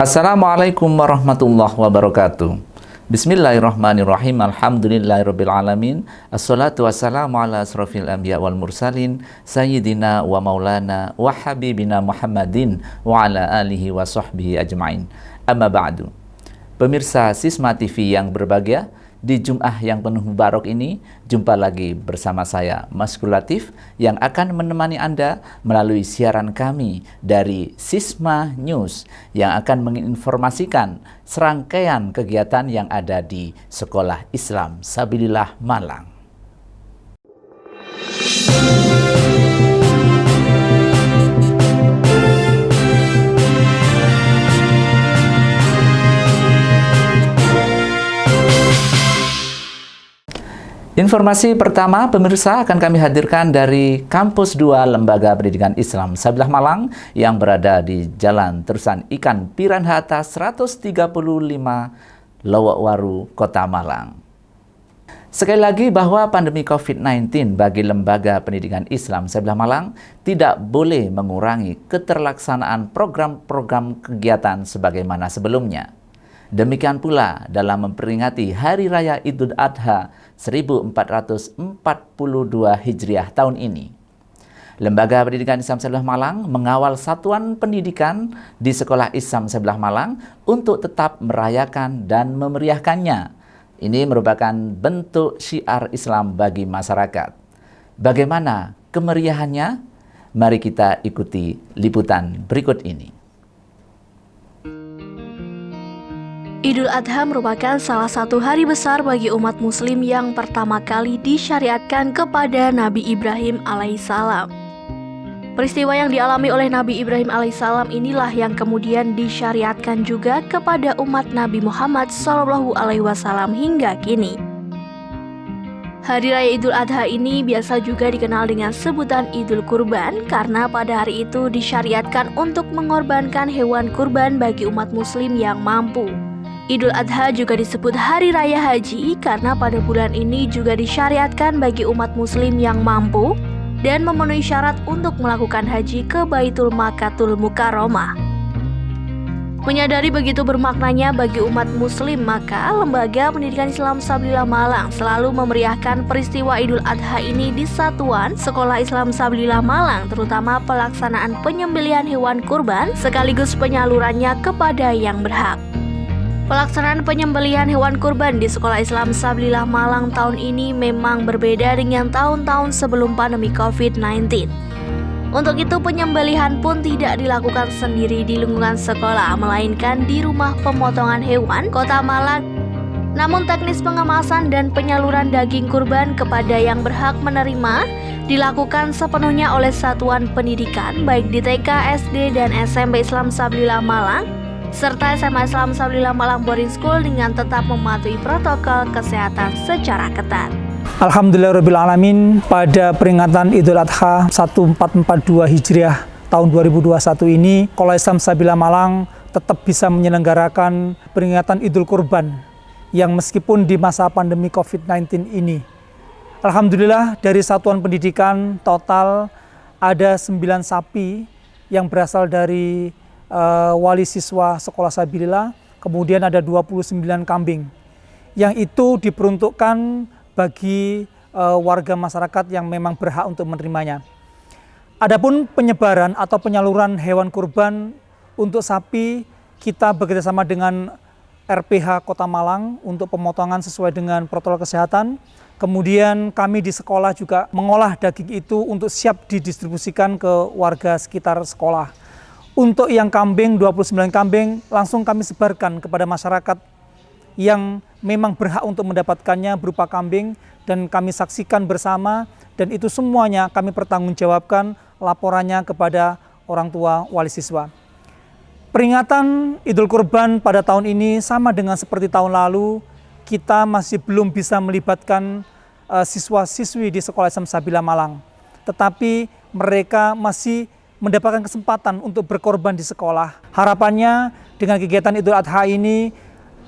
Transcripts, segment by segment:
Assalamualaikum warahmatullahi wabarakatuh. Bismillahirrahmanirrahim. Alhamdulillahirabbil alamin. Assalatu wassalamu ala asrofil anbiya wal mursalin sayyidina wa maulana wa habibina Muhammadin wa ala alihi wa sahbihi ajmain. Amma ba'du. Pemirsa Sisma TV yang berbahagia, di Jum'ah yang penuh mubarak ini, jumpa lagi bersama saya, Mas Latif, yang akan menemani Anda melalui siaran kami dari Sisma News, yang akan menginformasikan serangkaian kegiatan yang ada di Sekolah Islam Sabilillah Malang. Informasi pertama, pemirsa, akan kami hadirkan dari Kampus 2 Lembaga Pendidikan Islam Sabilillah Malang yang berada di Jalan Terusan Ikan Piranha 135 Lowokwaru, Kota Malang. Sekali lagi bahwa pandemi COVID-19 bagi Lembaga Pendidikan Islam Sabilillah Malang tidak boleh mengurangi keterlaksanaan program-program kegiatan sebagaimana sebelumnya. Demikian pula dalam memperingati Hari Raya Idul Adha 1442 Hijriah tahun ini. Lembaga Pendidikan Islam Sabilillah Malang mengawal satuan pendidikan di Sekolah Islam Sabilillah Malang untuk tetap merayakan dan memeriahkannya. Ini merupakan bentuk syiar Islam bagi masyarakat. Bagaimana kemeriahannya? Mari kita ikuti liputan berikut ini. Idul Adha merupakan salah satu hari besar bagi umat muslim yang pertama kali disyariatkan kepada Nabi Ibrahim alaihissalam. Peristiwa yang dialami oleh Nabi Ibrahim alaihissalam inilah yang kemudian disyariatkan juga kepada umat Nabi Muhammad SAW hingga kini. Hari Raya Idul Adha ini biasa juga dikenal dengan sebutan Idul Kurban karena pada hari itu disyariatkan untuk mengorbankan hewan kurban bagi umat muslim yang mampu. Idul Adha juga disebut Hari Raya Haji karena pada bulan ini juga disyariatkan bagi umat muslim yang mampu dan memenuhi syarat untuk melakukan haji ke Baitul Makkatul Mukarramah. Menyadari begitu bermaknanya bagi umat muslim, maka Lembaga Pendidikan Islam Sabilillah Malang selalu memeriahkan peristiwa Idul Adha ini di Satuan Sekolah Islam Sabilillah Malang, terutama pelaksanaan penyembelihan hewan kurban sekaligus penyalurannya kepada yang berhak. Pelaksanaan penyembelihan hewan kurban di Sekolah Islam Sabilillah Malang tahun ini memang berbeda dengan tahun-tahun sebelum pandemi COVID-19. Untuk itu penyembelihan pun tidak dilakukan sendiri di lingkungan sekolah, melainkan di rumah pemotongan hewan Kota Malang. Namun teknis pengemasan dan penyaluran daging kurban kepada yang berhak menerima dilakukan sepenuhnya oleh satuan pendidikan baik di TK, SD, dan SMP Islam Sabilillah Malang serta SMA Islam Sabilillah Malang Boarding School dengan tetap mematuhi protokol kesehatan secara ketat. Alhamdulillahirrabbilalamin, pada peringatan Idul Adha 1442 Hijriah tahun 2021 ini, Sekolah Islam Sabilillah Malang tetap bisa menyelenggarakan peringatan Idul Kurban yang meskipun di masa pandemi COVID-19 ini. Alhamdulillah dari satuan pendidikan total ada 9 sapi yang berasal dari wali siswa Sekolah Sabilillah, kemudian ada 29 kambing yang itu diperuntukkan bagi warga masyarakat yang memang berhak untuk menerimanya. Adapun penyebaran atau penyaluran hewan kurban untuk sapi, kita bekerjasama dengan RPH Kota Malang untuk pemotongan sesuai dengan protokol kesehatan. Kemudian kami di sekolah juga mengolah daging itu untuk siap didistribusikan ke warga sekitar sekolah. Untuk yang kambing, 29 kambing, langsung kami sebarkan kepada masyarakat yang memang berhak untuk mendapatkannya berupa kambing, dan kami saksikan bersama, dan itu semuanya kami pertanggungjawabkan laporannya kepada orang tua wali siswa. Peringatan Idul Kurban pada tahun ini sama dengan seperti tahun lalu, kita masih belum bisa melibatkan siswa-siswi di Sekolah Islam Sabilillah Malang. Tetapi mereka masih mendapatkan kesempatan untuk berkorban di sekolah. Harapannya dengan kegiatan Idul Adha ini,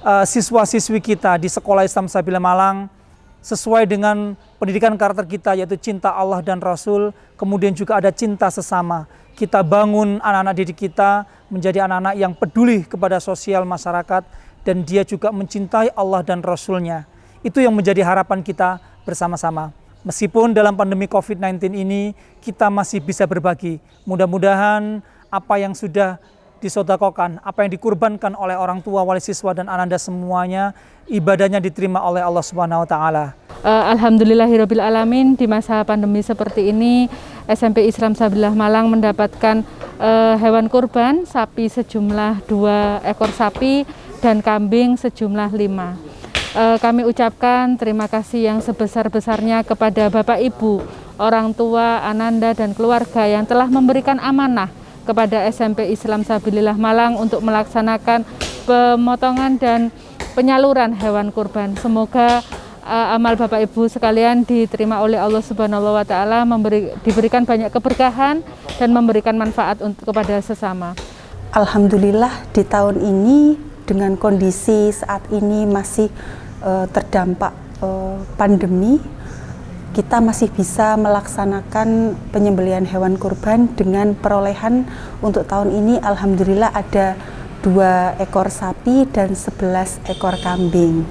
siswa-siswi kita di Sekolah Islam Sabilillah Malang sesuai dengan pendidikan karakter kita, yaitu cinta Allah dan Rasul, kemudian juga ada cinta sesama. Kita bangun anak-anak didik kita menjadi anak-anak yang peduli kepada sosial masyarakat, dan dia juga mencintai Allah dan Rasulnya. Itu yang menjadi harapan kita bersama-sama. Meskipun dalam pandemi COVID-19 ini kita masih bisa berbagi. Mudah-mudahan apa yang sudah disodakokan, apa yang dikurbankan oleh orang tua, wali siswa, dan ananda semuanya, ibadahnya diterima oleh Allah Subhanahu wa Ta'ala. Alhamdulillahirrabbilalamin, di masa pandemi seperti ini SMP Islam Sabilillah Malang mendapatkan hewan kurban, sapi sejumlah 2 ekor sapi dan kambing sejumlah 5. Kami ucapkan terima kasih yang sebesar-besarnya kepada Bapak Ibu, orang tua, ananda, dan keluarga yang telah memberikan amanah kepada SMP Islam Sabilillah Malang untuk melaksanakan pemotongan dan penyaluran hewan kurban. Semoga amal Bapak Ibu sekalian diterima oleh Allah Subhanahu wa Ta'ala, diberikan banyak keberkahan dan memberikan manfaat kepada sesama. Alhamdulillah di tahun ini dengan kondisi saat ini masih terdampak pandemi, kita masih bisa melaksanakan penyembelihan hewan kurban dengan perolehan untuk tahun ini alhamdulillah ada 2 ekor sapi dan 11 ekor kambing.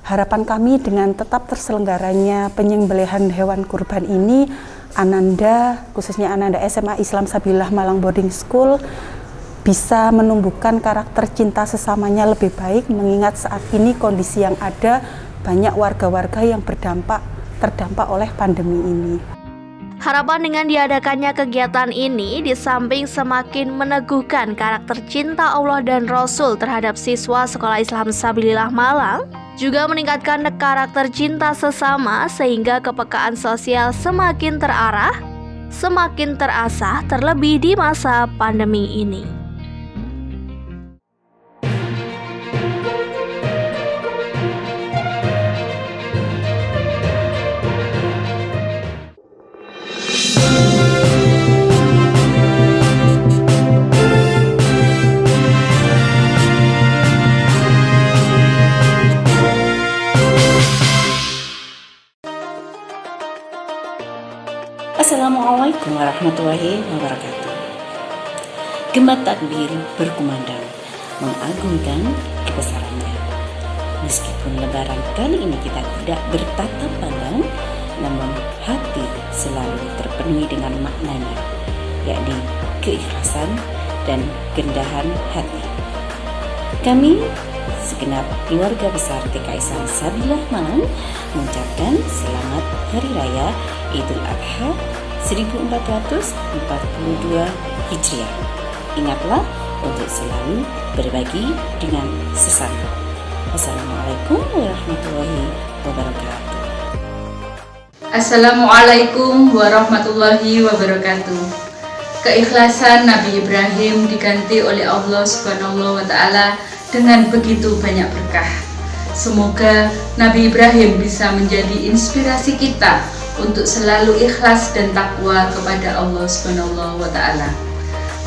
Harapan kami dengan tetap terselenggaranya penyembelihan hewan kurban ini, ananda, khususnya ananda SMA Islam Sabilillah Malang Boarding School, bisa menumbuhkan karakter cinta sesamanya lebih baik, mengingat saat ini kondisi yang ada banyak warga-warga yang terdampak oleh pandemi ini. Harapan dengan diadakannya kegiatan ini di samping semakin meneguhkan karakter cinta Allah dan Rasul terhadap siswa Sekolah Islam Sabilillah Malang, juga meningkatkan karakter cinta sesama sehingga kepekaan sosial semakin terarah, semakin terasah terlebih di masa pandemi ini. Assalamualaikum warahmatullahi wabarakatuh. Gema takbir berkumandang mengagungkan kebesarannya. Meskipun lebaran kali ini kita tidak bertatap pandang, namun hati selalu terpenuhi dengan maknanya, yakni keikhlasan dan kerendahan hati. Kami segenap keluarga besar TK Islam Sabilah Malang mengucapkan selamat Hari Raya Idul Adha 1442 Hijriah. Ingatlah untuk selalu berbagi dengan sesama. Wassalamualaikum warahmatullahi wabarakatuh. Assalamualaikum warahmatullahi wabarakatuh. Keikhlasan Nabi Ibrahim diganti oleh Allah Subhanahu wa Ta'ala dengan begitu banyak berkah. Semoga Nabi Ibrahim bisa menjadi inspirasi kita untuk selalu ikhlas dan takwa kepada Allah Subhanahu wa Ta'ala.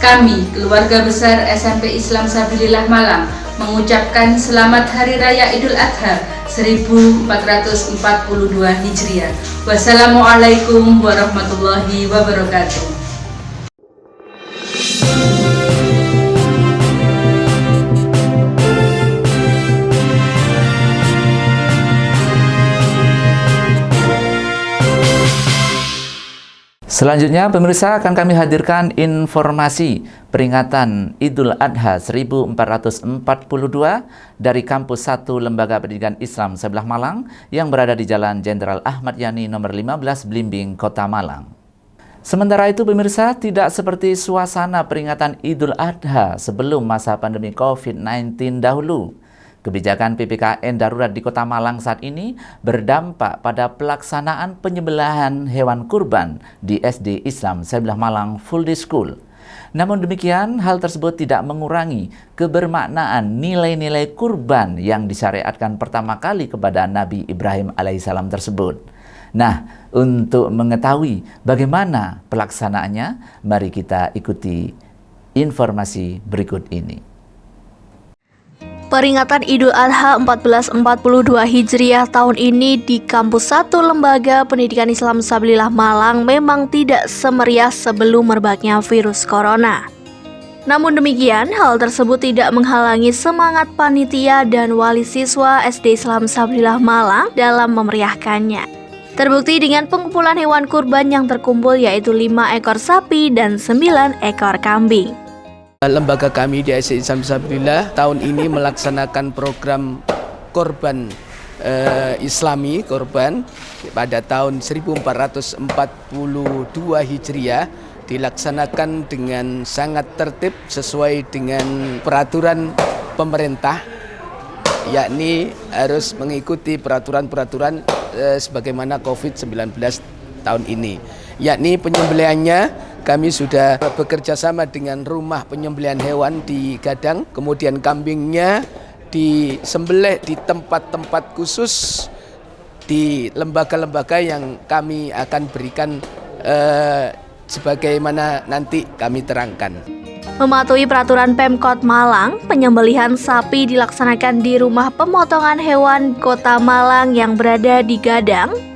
Kami, keluarga besar SMP Islam Sabilillah Malang, mengucapkan selamat Hari Raya Idul Adha 1442 Hijriah. Wassalamualaikum warahmatullahi wabarakatuh. Selanjutnya, pemirsa, akan kami hadirkan informasi peringatan Idul Adha 1442 dari Kampus 1 Lembaga Pendidikan Islam Sabilah Malang yang berada di Jalan Jenderal Ahmad Yani nomor 15 Blimbing, Kota Malang. Sementara itu, pemirsa, tidak seperti suasana peringatan Idul Adha sebelum masa pandemi COVID-19 dahulu. Kebijakan PPKN darurat di Kota Malang saat ini berdampak pada pelaksanaan penyembelihan hewan kurban di SD Islam Sabilah Malang Full Day School. Namun demikian, hal tersebut tidak mengurangi kebermaknaan nilai-nilai kurban yang disyariatkan pertama kali kepada Nabi Ibrahim alaihissalam tersebut. Nah, untuk mengetahui bagaimana pelaksanaannya, mari kita ikuti informasi berikut ini. Peringatan Idul Adha 1442 Hijriah tahun ini di Kampus 1 Lembaga Pendidikan Islam Sabilillah Malang memang tidak semeriah sebelum merebaknya virus corona. Namun demikian, hal tersebut tidak menghalangi semangat panitia dan wali siswa SD Islam Sabilillah Malang dalam memeriahkannya. Terbukti dengan pengumpulan hewan kurban yang terkumpul yaitu 5 ekor sapi dan 9 ekor kambing. Lembaga kami di SD Islam Sabilillah tahun ini melaksanakan program korban Islami korban pada tahun 1442 Hijriah dilaksanakan dengan sangat tertib sesuai dengan peraturan pemerintah, yakni harus mengikuti peraturan-peraturan sebagaimana COVID-19 tahun ini, yakni penyembelihannya kami sudah bekerja sama dengan rumah penyembelihan hewan di Gadang, kemudian kambingnya disembelih di tempat-tempat khusus di lembaga-lembaga yang kami akan berikan sebagaimana nanti kami terangkan. Mematuhi peraturan Pemkot Malang, penyembelihan sapi dilaksanakan di rumah pemotongan hewan Kota Malang yang berada di Gadang,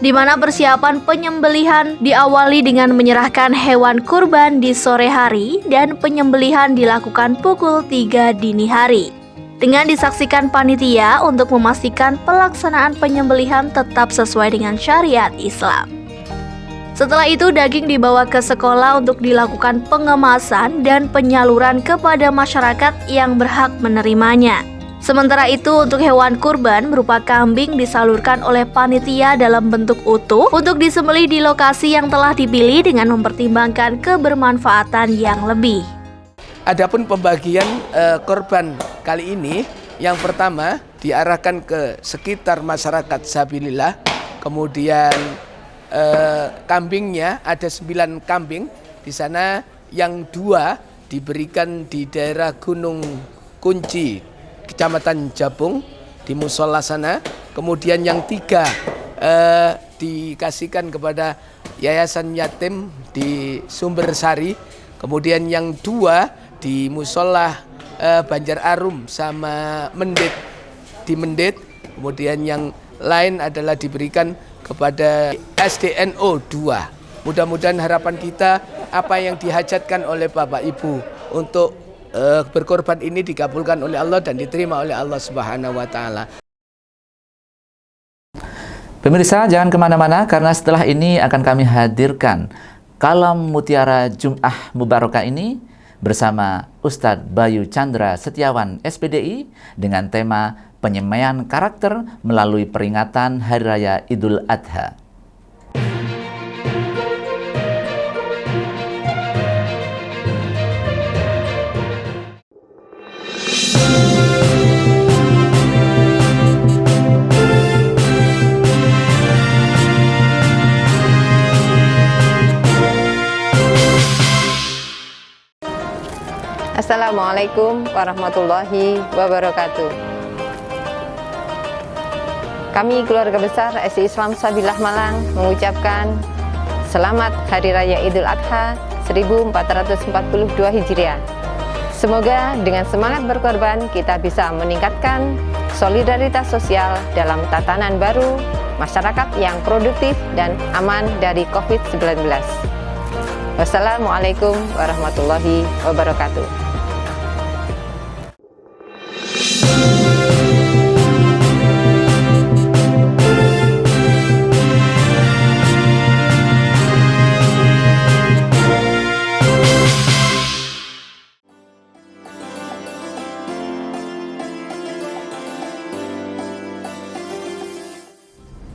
di mana persiapan penyembelihan diawali dengan menyerahkan hewan kurban di sore hari dan penyembelihan dilakukan pukul 3 dini hari. Dengan disaksikan panitia untuk memastikan pelaksanaan penyembelihan tetap sesuai dengan syariat Islam. Setelah itu daging dibawa ke sekolah untuk dilakukan pengemasan dan penyaluran kepada masyarakat yang berhak menerimanya. Sementara itu untuk hewan kurban berupa kambing disalurkan oleh panitia dalam bentuk utuh untuk disembelih di lokasi yang telah dipilih dengan mempertimbangkan kebermanfaatan yang lebih. Adapun pembagian korban kali ini, yang pertama diarahkan ke sekitar masyarakat Sabilillah, kemudian kambingnya ada 9 kambing di sana, yang 2 diberikan di daerah Gunung Kunci, Kecamatan Jabung di musola sana, kemudian yang 3 dikasihkan kepada Yayasan Yatim di Sumbersari, kemudian yang 2 di musola Banjar Arum sama Mendit di Mendit, kemudian yang lain adalah diberikan kepada SDNO 2. Mudah-mudahan harapan kita apa yang dihajatkan oleh Bapak Ibu untuk berkorban ini dikabulkan oleh Allah dan diterima oleh Allah Subhanahu wa Ta'ala. Pemirsa, jangan kemana-mana karena setelah ini akan kami hadirkan kalam mutiara Jum'ah Mubarakah ini bersama Ustadz Bayu Chandra Setiawan SPDI dengan tema penyemaian karakter melalui peringatan Hari Raya Idul Adha. Assalamualaikum warahmatullahi wabarakatuh. Kami keluarga besar SI Islam Sabilah Malang mengucapkan Selamat Hari Raya Idul Adha 1442 Hijriah. Semoga dengan semangat berkorban kita bisa meningkatkan solidaritas sosial dalam tatanan baru, masyarakat yang produktif dan aman dari COVID-19. Wassalamualaikum warahmatullahi wabarakatuh.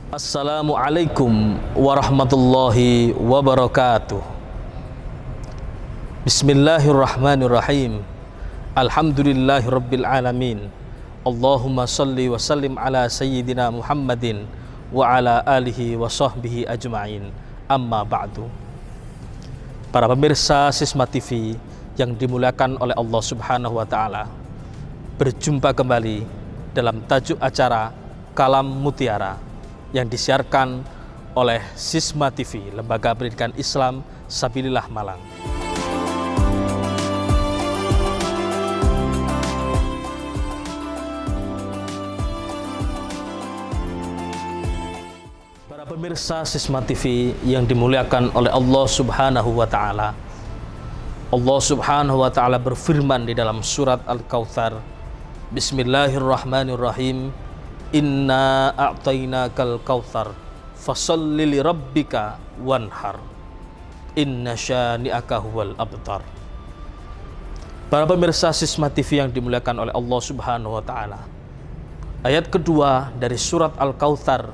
Assalamualaikum warahmatullahi wabarakatuh. Bismillahirrahmanirrahim. Alhamdulillahirabbil alamin. Allahumma shalli wa sallim ala sayyidina Muhammadin wa ala alihi wa sahbihi ajma'in. Amma ba'du. Para pemirsa Sisma TV yang dimuliakan oleh Allah Subhanahu wa taala, berjumpa kembali dalam tajuk acara Kalam Mutiara yang disiarkan oleh Sisma TV, Lembaga Pendidikan Islam Sabilillah Malang. Para pemirsa Sisma TV yang dimuliakan oleh Allah Subhanahu wa taala, Allah Subhanahu wa taala berfirman di dalam surat Al-Kautsar, Bismillahirrahmanirrahim. Inna a'tainakal kautsar fasholli lirabbika wanhar inna syani'aka huwal abtar. Para pemirsa Sisma TV yang dimuliakan oleh Allah Subhanahu wa taala, ayat kedua dari surat Al-Kautsar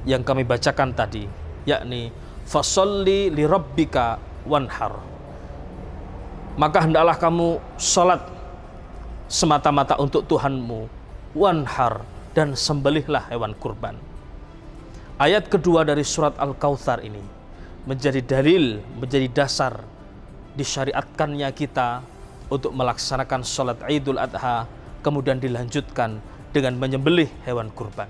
yang kami bacakan tadi, yakni fasholli lirabbika wanhar, maka hendaklah kamu salat semata-mata untuk Tuhanmu, wanhar, dan sembelihlah hewan kurban. Ayat kedua dari surat Al-Kautsar ini menjadi dalil, menjadi dasar disyariatkannya kita untuk melaksanakan sholat Idul Adha, kemudian dilanjutkan dengan menyembelih hewan kurban.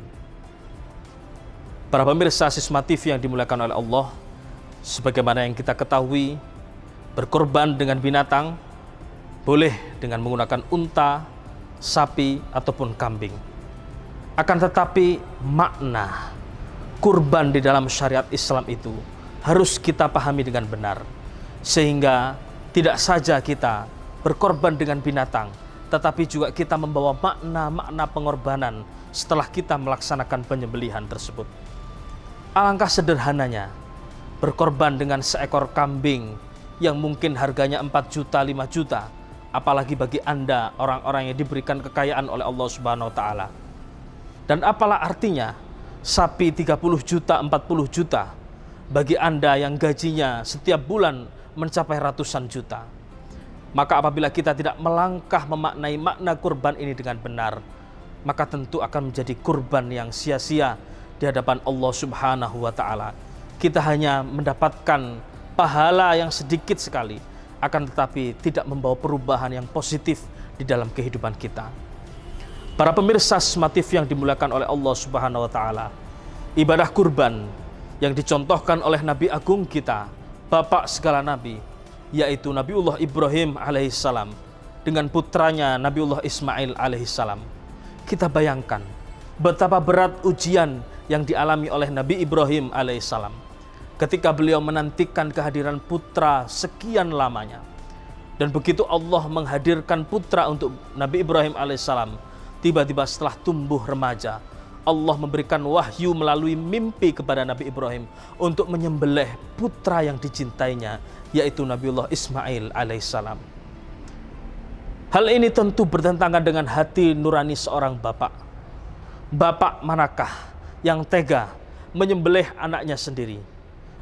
Para pemirsa Sisma TV yang dimuliakan oleh Allah, sebagaimana yang kita ketahui, berkorban dengan binatang boleh dengan menggunakan unta, sapi, ataupun kambing. Akan tetapi makna kurban di dalam syariat Islam itu harus kita pahami dengan benar, sehingga tidak saja kita berkorban dengan binatang, tetapi juga kita membawa makna-makna pengorbanan setelah kita melaksanakan penyembelihan tersebut. Alangkah sederhananya berkorban dengan seekor kambing yang mungkin harganya 4 juta, 5 juta, apalagi bagi Anda orang-orang yang diberikan kekayaan oleh Allah Subhanahu wa taala. Dan apalah artinya sapi 30 juta, 40 juta bagi Anda yang gajinya setiap bulan mencapai ratusan juta. Maka apabila kita tidak melangkah memaknai makna kurban ini dengan benar, maka tentu akan menjadi kurban yang sia-sia di hadapan Allah Subhanahu wa taala. Kita hanya mendapatkan pahala yang sedikit sekali, akan tetapi tidak membawa perubahan yang positif di dalam kehidupan kita. Para pemirsa Sisma TV yang dimuliakan oleh Allah Subhanahu wa taala, ibadah kurban yang dicontohkan oleh Nabi Agung kita, bapak segala nabi, yaitu Nabiullah Ibrahim alaihissalam dengan putranya Nabiullah Ismail alaihissalam. Kita bayangkan betapa berat ujian yang dialami oleh Nabi Ibrahim alaihissalam ketika beliau menantikan kehadiran putra sekian lamanya. Dan begitu Allah menghadirkan putra untuk Nabi Ibrahim alaihissalam, tiba-tiba setelah tumbuh remaja, Allah memberikan wahyu melalui mimpi kepada Nabi Ibrahim untuk menyembelih putra yang dicintainya, yaitu Nabiullah Ismail alaihissalam. Hal ini tentu bertentangan dengan hati nurani seorang bapak. Bapak manakah yang tega menyembelih anaknya sendiri?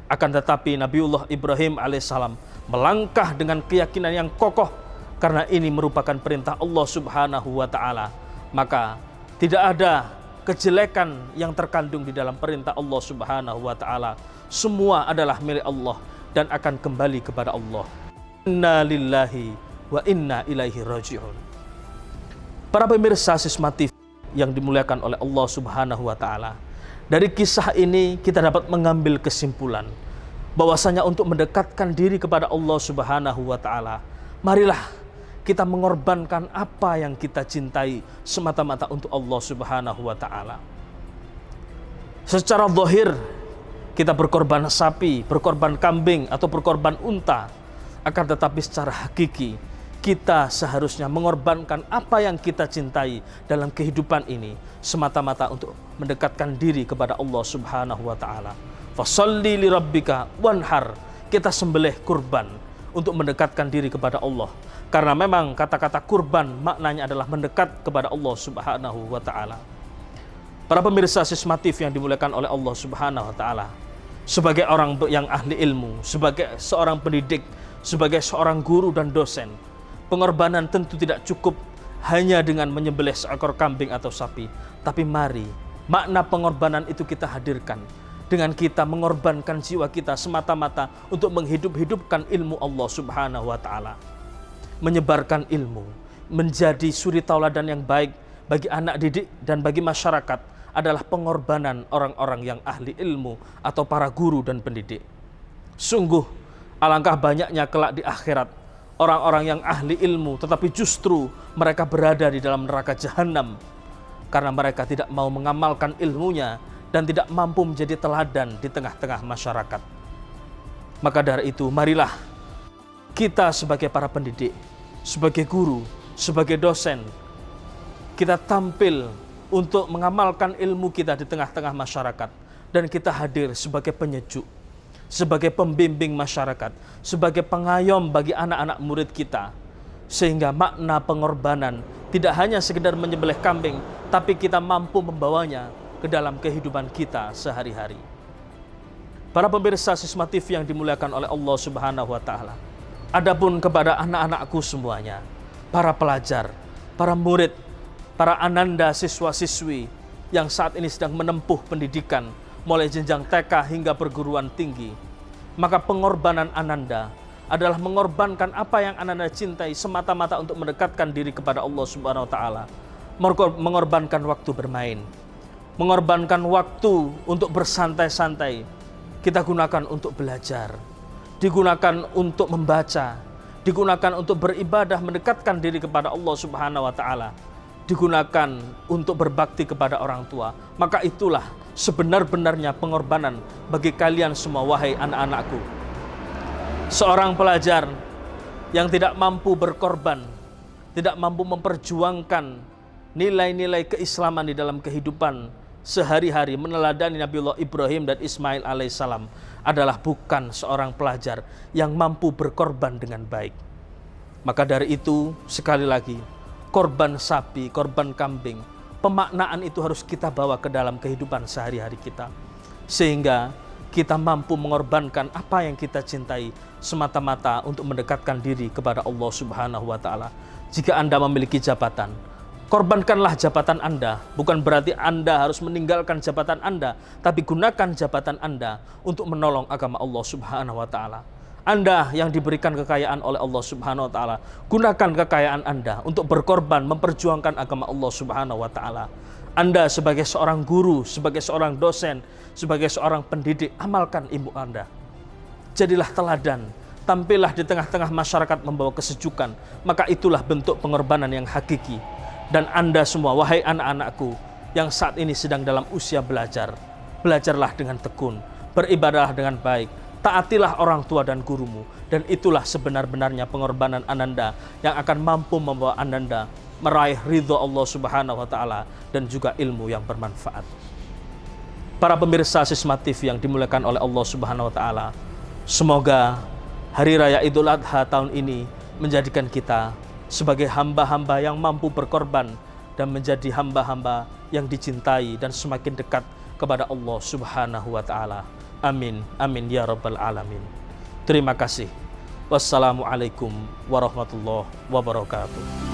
Akan tetapi Nabiullah Ibrahim alaihissalam melangkah dengan keyakinan yang kokoh karena ini merupakan perintah Allah Subhanahu wa taala. Maka tidak ada kejelekan yang terkandung di dalam perintah Allah Subhanahu wa taala. Semua adalah milik Allah dan akan kembali kepada Allah. Inna lillahi wa inna ilaihi raji'un. Para pemirsa Sisma TV yang dimuliakan oleh Allah Subhanahu wa taala, dari kisah ini kita dapat mengambil kesimpulan bahwasanya untuk mendekatkan diri kepada Allah Subhanahu wa taala, marilah kita mengorbankan apa yang kita cintai semata-mata untuk Allah Subhanahu wa taala. Secara zahir kita berkorban sapi, berkorban kambing atau berkorban unta, akan tetapi secara hakiki kita seharusnya mengorbankan apa yang kita cintai dalam kehidupan ini semata-mata untuk mendekatkan diri kepada Allah Subhanahu wa taala. Fasholli li rabbika wanhar. Kita sembelih kurban untuk mendekatkan diri kepada Allah. Karena memang kata-kata kurban maknanya adalah mendekat kepada Allah Subhanahu wa taala. Para pemirsa Sisma TV yang dimuliakan oleh Allah Subhanahu wa taala, sebagai orang yang ahli ilmu, sebagai seorang pendidik, sebagai seorang guru dan dosen, pengorbanan tentu tidak cukup hanya dengan menyembelih seekor kambing atau sapi. Tapi mari makna pengorbanan itu kita hadirkan dengan kita mengorbankan jiwa kita semata-mata untuk menghidup-hidupkan ilmu Allah Subhanahu wa taala. Menyebarkan ilmu, menjadi suri tauladan yang baik bagi anak didik dan bagi masyarakat adalah pengorbanan orang-orang yang ahli ilmu atau para guru dan pendidik. Sungguh alangkah banyaknya kelak di akhirat orang-orang yang ahli ilmu tetapi justru mereka berada di dalam neraka jahanam karena mereka tidak mau mengamalkan ilmunya dan tidak mampu menjadi teladan di tengah-tengah masyarakat. Maka dari itu marilah kita sebagai para pendidik, sebagai guru, sebagai dosen, kita tampil untuk mengamalkan ilmu kita di tengah-tengah masyarakat dan kita hadir sebagai penyejuk, sebagai pembimbing masyarakat, sebagai pengayom bagi anak-anak murid kita, sehingga makna pengorbanan tidak hanya sekedar menyembelih kambing, tapi kita mampu membawanya ke dalam kehidupan kita sehari-hari. Para pemirsa Sisma TV yang dimuliakan oleh Allah Subhanahu wa taala, adapun kepada anak-anakku semuanya, para pelajar, para murid, para ananda siswa-siswi yang saat ini sedang menempuh pendidikan mulai jenjang TK hingga perguruan tinggi, maka pengorbanan ananda adalah mengorbankan apa yang ananda cintai semata-mata untuk mendekatkan diri kepada Allah Subhanahu wa taala. Mengorbankan waktu bermain, mengorbankan waktu untuk bersantai-santai, kita gunakan untuk belajar, digunakan untuk membaca, digunakan untuk beribadah mendekatkan diri kepada Allah Subhanahu wa taala, digunakan untuk berbakti kepada orang tua. Maka itulah sebenar-benarnya pengorbanan bagi kalian semua, wahai anak-anakku. Seorang pelajar yang tidak mampu berkorban, tidak mampu memperjuangkan nilai-nilai keislaman di dalam kehidupan sehari-hari, meneladani Nabiullah Ibrahim dan Ismail alaihissalam, adalah bukan seorang pelajar yang mampu berkorban dengan baik. Maka dari itu, sekali lagi, korban sapi, korban kambing, pemaknaan itu harus kita bawa ke dalam kehidupan sehari-hari kita, sehingga kita mampu mengorbankan apa yang kita cintai semata-mata untuk mendekatkan diri kepada Allah Subhanahu wa taala. Jika Anda memiliki jabatan, korbankanlah jabatan Anda. Bukan berarti Anda harus meninggalkan jabatan Anda, tapi gunakan jabatan Anda untuk menolong agama Allah Subhanahu wa taala. Anda yang diberikan kekayaan oleh Allah Subhanahu wa taala, gunakan kekayaan Anda untuk berkorban memperjuangkan agama Allah Subhanahu wa taala. Anda sebagai seorang guru, sebagai seorang dosen, sebagai seorang pendidik, amalkan ilmu Anda. Jadilah teladan, tampillah di tengah-tengah masyarakat membawa kesejukan, maka itulah bentuk pengorbanan yang hakiki. Dan Anda semua, wahai anak-anakku yang saat ini sedang dalam usia belajar, belajarlah dengan tekun, beribadahlah dengan baik, taatilah orang tua dan gurumu, dan itulah sebenar-benarnya pengorbanan Ananda yang akan mampu membawa Ananda meraih ridho Allah Subhanahu wa taala dan juga ilmu yang bermanfaat. Para pemirsa Sisma TV yang dimuliakan oleh Allah Subhanahu wa taala, semoga Hari Raya Idul Adha tahun ini menjadikan kita sebagai hamba-hamba yang mampu berkorban dan menjadi hamba-hamba yang dicintai dan semakin dekat kepada Allah Subhanahu wa Ta'ala. Amin, amin ya Rabbal Alamin. Terima kasih. Wassalamualaikum warahmatullahi wabarakatuh.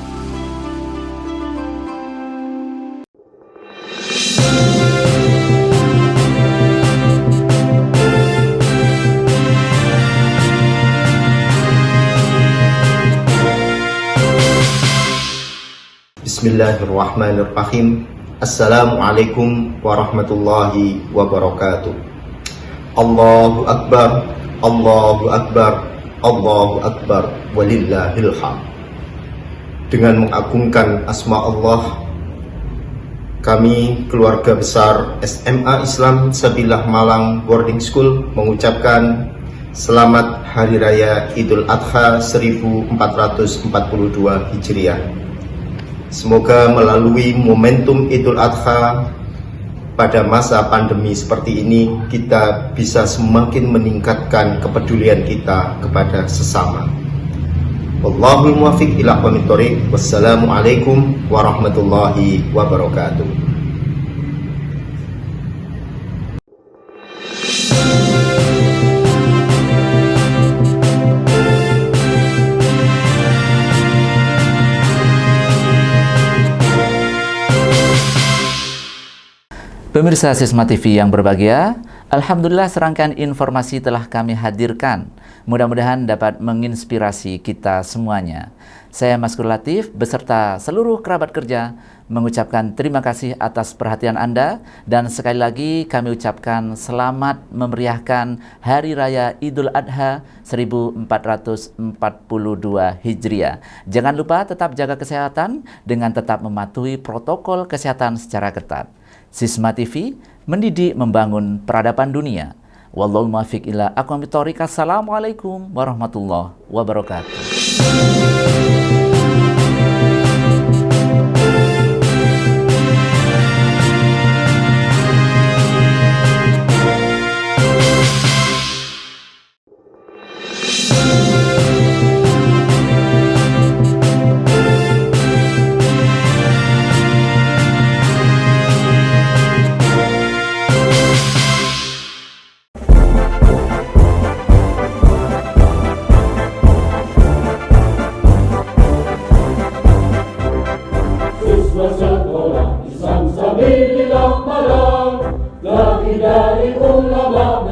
Bismillahirrahmanirrahim. Assalamualaikum warahmatullahi wabarakatuh. Allahu Akbar, Allahu Akbar, Allahu Akbar, walillahil hamd. Dengan mengagungkan asma Allah, kami keluarga besar SMA Islam Sabilah Malang Boarding School mengucapkan selamat Hari Raya Idul Adha 1442 Hijriah. Semoga melalui momentum Idul Adha pada masa pandemi seperti ini, kita bisa semakin meningkatkan kepedulian kita kepada sesama. Wallahul muwaffiq ila aqwamit thoriq. Wassalamualaikum warahmatullahi wabarakatuh. Pemirsa Sisma TV yang berbahagia, alhamdulillah serangkaian informasi telah kami hadirkan. Mudah-mudahan dapat menginspirasi kita semuanya. Saya Maskur Latif beserta seluruh kerabat kerja mengucapkan terima kasih atas perhatian Anda, dan sekali lagi kami ucapkan selamat memeriahkan Hari Raya Idul Adha 1442 Hijriah. Jangan lupa tetap jaga kesehatan dengan tetap mematuhi protokol kesehatan secara ketat. Sisma TV mendidik membangun peradaban dunia. Wallahul muwaffiq ila aqwamit thoriq. Assalamualaikum warahmatullahi wabarakatuh.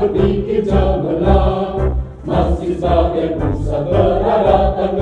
Berpikir cemerlang, masih sebagai pusat peradaban